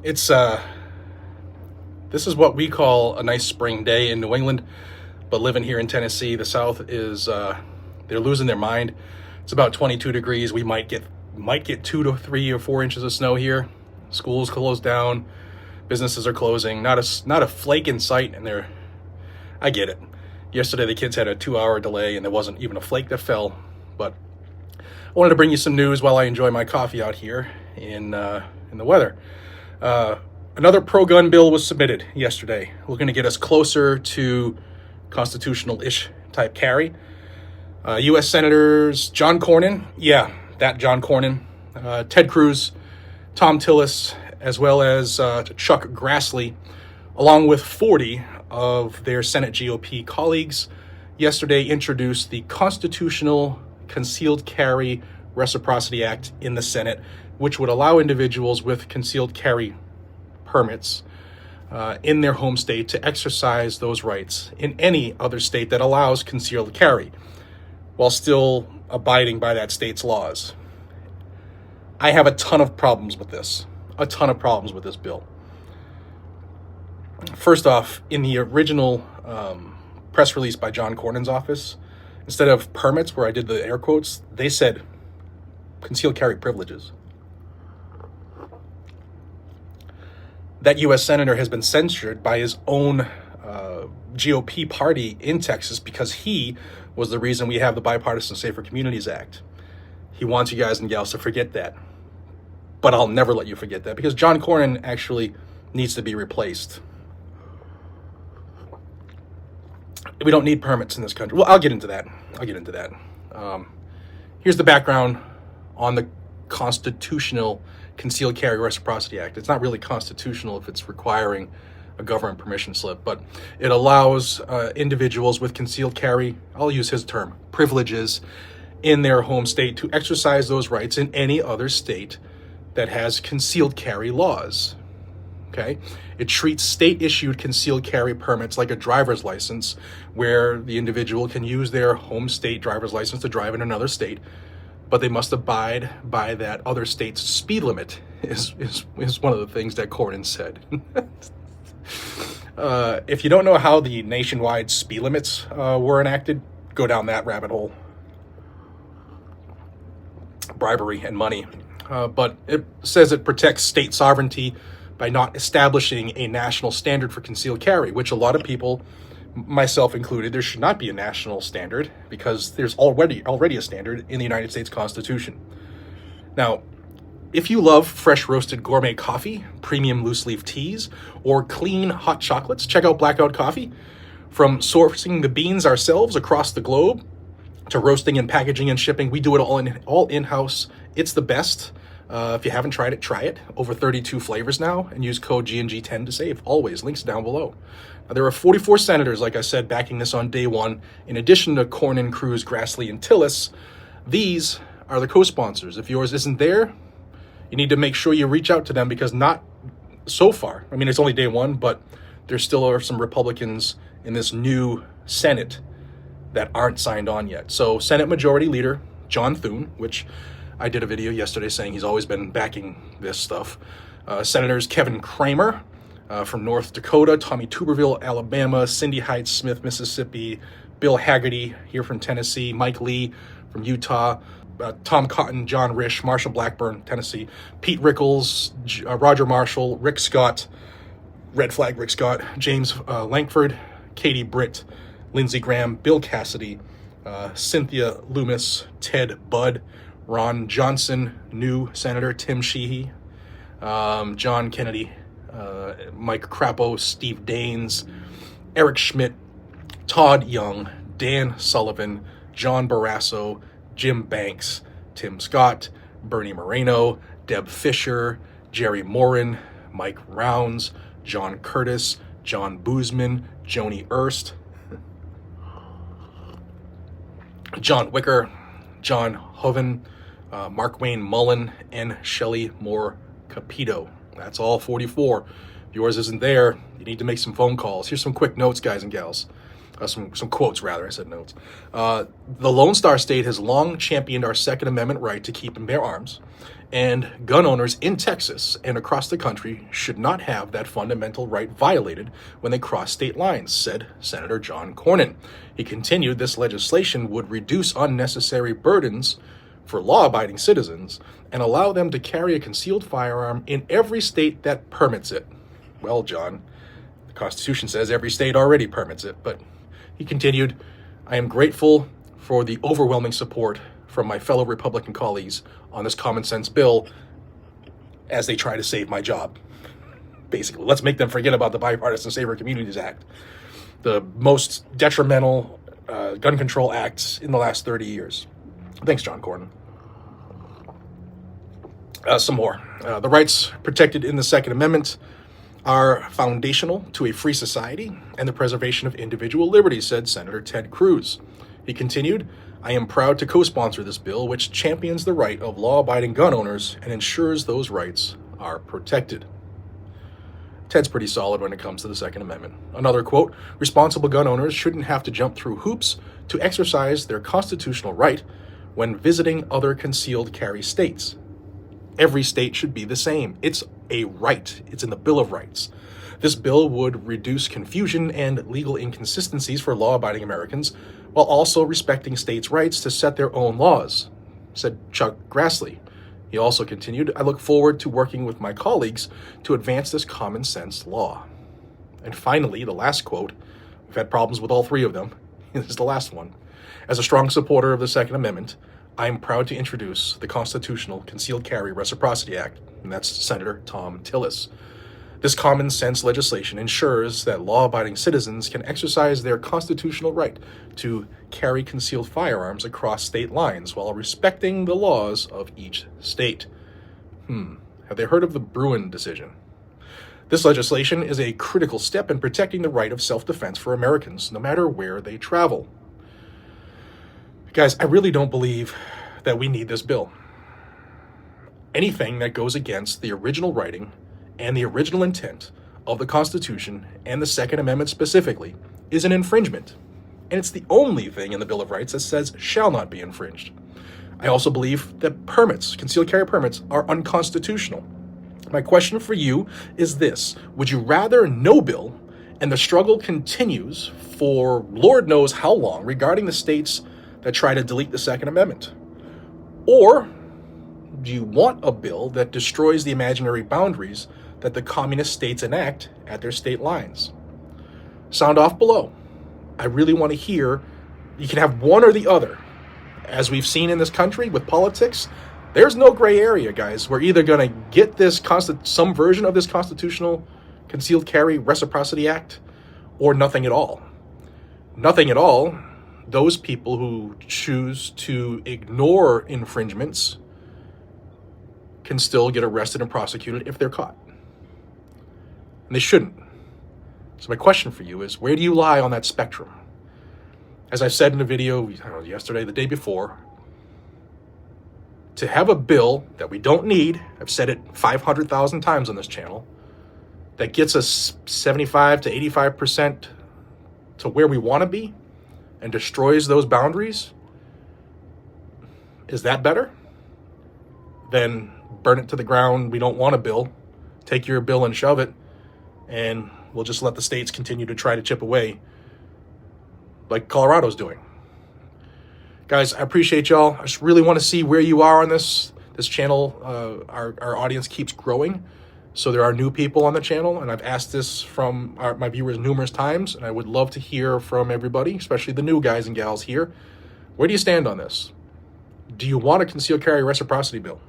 It's this is what we call a nice spring day in New England, but living here in Tennessee, the South is they're losing their mind. It's about 22 degrees. We might get 2 to 3 or 4 inches of snow here. Schools closed down, businesses are closing. Not a flake in sight, and I get it. Yesterday the kids had a 2-hour delay, and there wasn't even a flake that fell. But I wanted to bring you some news while I enjoy my coffee out here in the weather. Another pro-gun bill was submitted yesterday, looking to get us closer to constitutional-ish type carry. U.S. Senators John Cornyn, that John Cornyn, Ted Cruz, Tom Tillis, as well as Chuck Grassley, along with 40 of their Senate GOP colleagues, yesterday introduced the Constitutional Concealed Carry Reciprocity Act in the Senate, which would allow individuals with concealed carry permits in their home state to exercise those rights in any other state that allows concealed carry, while still abiding by that state's laws. I have a ton of problems with this. Bill. First off, in the original press release by John Cornyn's office, instead of permits, where I did the air quotes, they said concealed carry privileges. That U.S. senator has been censured by his own GOP party in Texas because he was the reason we have the Bipartisan Safer Communities Act. He wants you guys and gals to forget that. But I'll never let you forget that, because John Cornyn actually needs to be replaced. We don't need permits in this country. Well, I'll get into that. Here's the background on the Constitutional Concealed Carry Reciprocity Act. It's not really constitutional if it's requiring a government permission slip, but it allows individuals with concealed carry, I'll use his term, privileges in their home state to exercise those rights in any other state that has concealed carry laws. Okay? It treats state-issued concealed carry permits like a driver's license, where the individual can use their home state driver's license to drive in another state, but they must abide by that other state's speed limit, is one of the things that Cornyn said. If you don't know how the nationwide speed limits were enacted, go down that rabbit hole. Bribery and money. But it says it protects state sovereignty by not establishing a national standard for concealed carry, which a lot of people, myself included, there should not be a national standard because there's already a standard in the United States Constitution. Now, if you love fresh roasted gourmet coffee, premium loose leaf teas, or clean hot chocolates, check out Blackout Coffee. From sourcing the beans ourselves across the globe to roasting and packaging and shipping, we do it all in-house. It's the best. If you haven't tried it, try it. Over 32 flavors now, and use code GNG10 to save. Always, links down below. There are 44 senators, like I said, backing this on day one. In addition to Cornyn, Cruz, Grassley, and Tillis, these are the co-sponsors. If yours isn't there, you need to make sure you reach out to them, because not so far. I mean, it's only day one, but there still are some Republicans in this new Senate that aren't signed on yet. So Senate Majority Leader John Thune, which I did a video yesterday saying he's always been backing this stuff. Senators Kevin Cramer from North Dakota, Tommy Tuberville, Alabama, Cindy Hyde Smith, Mississippi, Bill Hagerty here from Tennessee, Mike Lee from Utah, Tom Cotton, John Risch, Marshall Blackburn, Tennessee, Pete Rickles, Roger Marshall, Rick Scott, Red Flag Rick Scott, James Lankford, Katie Britt, Lindsey Graham, Bill Cassidy, Cynthia Loomis, Ted Budd, Ron Johnson, new Senator Tim Sheehy, John Kennedy, Mike Crapo, Steve Daines, Eric Schmidt, Todd Young, Dan Sullivan, John Barrasso, Jim Banks, Tim Scott, Bernie Moreno, Deb Fisher, Jerry Morin, Mike Rounds, John Curtis, John Boozman, Joni Erst, John Wicker, John Hoven, Mark Wayne Mullen, and Shelley Moore Capito. That's all 44. If yours isn't there, you need to make some phone calls. Here's some quick notes, guys and gals. Some quotes, rather. I said notes. The Lone Star State has long championed our Second Amendment right to keep and bear arms. and gun owners in Texas and across the country should not have that fundamental right violated when they cross state lines, said Senator John Cornyn. He continued, this legislation would reduce unnecessary burdens for law-abiding citizens and allow them to carry a concealed firearm in every state that permits it. Well, John, the Constitution says every state already permits it, but he continued, I am grateful for the overwhelming support from my fellow Republican colleagues on this common sense bill as they try to save my job. Basically, let's make them forget about the Bipartisan Safer Communities Act, the most detrimental gun control acts in the last 30 years. Thanks, John Cornyn. Some more. The rights protected in the Second Amendment are foundational to a free society and the preservation of individual liberty, said Senator Ted Cruz. He continued, I am proud to co-sponsor this bill, which champions the right of law-abiding gun owners and ensures those rights are protected. Ted's pretty solid when it comes to the Second Amendment. Another quote, responsible gun owners shouldn't have to jump through hoops to exercise their constitutional right when visiting other concealed carry states. Every state should be the same. It's a right. It's in the Bill of Rights. This bill would reduce confusion and legal inconsistencies for law-abiding Americans while also respecting states' rights to set their own laws, said Chuck Grassley. He also continued, I look forward to working with my colleagues to advance this common sense law. And finally, the last quote, we've had problems with all three of them. This is the last one. As a strong supporter of the Second Amendment, I am proud to introduce the Constitutional Concealed Carry Reciprocity Act, and that's Senator Thom Tillis. This common sense legislation ensures that law-abiding citizens can exercise their constitutional right to carry concealed firearms across state lines while respecting the laws of each state. Have they heard of the Bruin decision? This legislation is a critical step in protecting the right of self-defense for Americans, no matter where they travel. Guys, I really don't believe that we need this bill. Anything that goes against the original writing and the original intent of the Constitution and the Second Amendment specifically is an infringement. And it's the only thing in the Bill of Rights that says shall not be infringed. I also believe that permits, concealed carry permits, are unconstitutional. My question for you is this. Would you rather no bill and the struggle continues for Lord knows how long regarding the states that try to delete the Second Amendment? Or do you want a bill that destroys the imaginary boundaries that the communist states enact at their state lines? Sound off below. I really want to hear. You can have one or the other. As we've seen in this country with politics, there's no gray area, guys. We're either going to get this some version of this Constitutional Concealed Carry Reciprocity Act or nothing at all. Nothing at all. Those people who choose to ignore infringements can still get arrested and prosecuted if they're caught. And they shouldn't. So my question for you is, where do you lie on that spectrum? As I said in a video yesterday, the day before, to have a bill that we don't need, I've said it 500,000 times on this channel, that gets us 75 to 85% to where we want to be and destroys those boundaries, is that better? Then burn it to the ground. We don't want a bill. Take your bill and shove it, and we'll just let the states continue to try to chip away like Colorado's doing. Guys, I appreciate y'all. I just really want to see where you are on this channel. Our audience keeps growing, so there are new people on the channel, and I've asked this from my viewers numerous times, and I would love to hear from everybody, especially the new guys and gals here. Where do you stand on this? Do you want a concealed carry reciprocity bill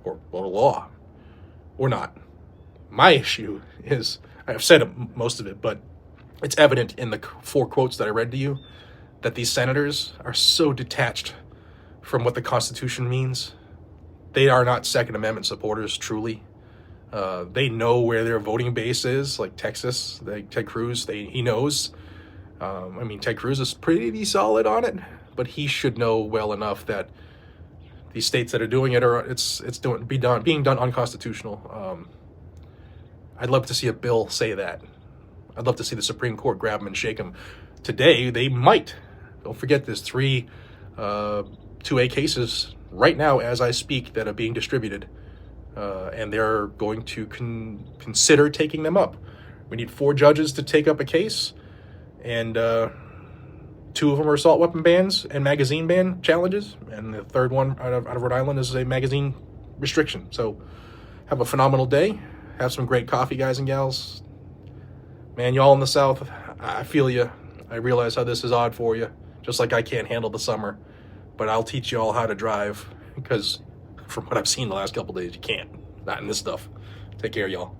or a law or not? My issue is, I've said most of it, but it's evident in the 4 quotes that I read to you that these senators are so detached from what the Constitution means. They are not Second Amendment supporters, truly. They know where their voting base is, like Texas. Ted Cruz, he knows. Ted Cruz is pretty solid on it, but he should know well enough that these states that are doing it being done unconstitutional. I'd love to see a bill say that. I'd love to see the Supreme Court grab him and shake him. Today, they might. Don't forget, there's 3 2A cases right now as I speak that are being distributed, and they're going to consider taking them up. We need 4 judges to take up a case, and 2 of them are assault weapon bans and magazine ban challenges, and the third one out of Rhode Island is a magazine restriction. So have a phenomenal day. Have some great coffee, guys and gals. Man, y'all in the South, I feel you. I realize how this is odd for you, just like I can't handle the summer. But I'll teach you all how to drive, because from what I've seen the last couple days, you can't. Not in this stuff. Take care, y'all.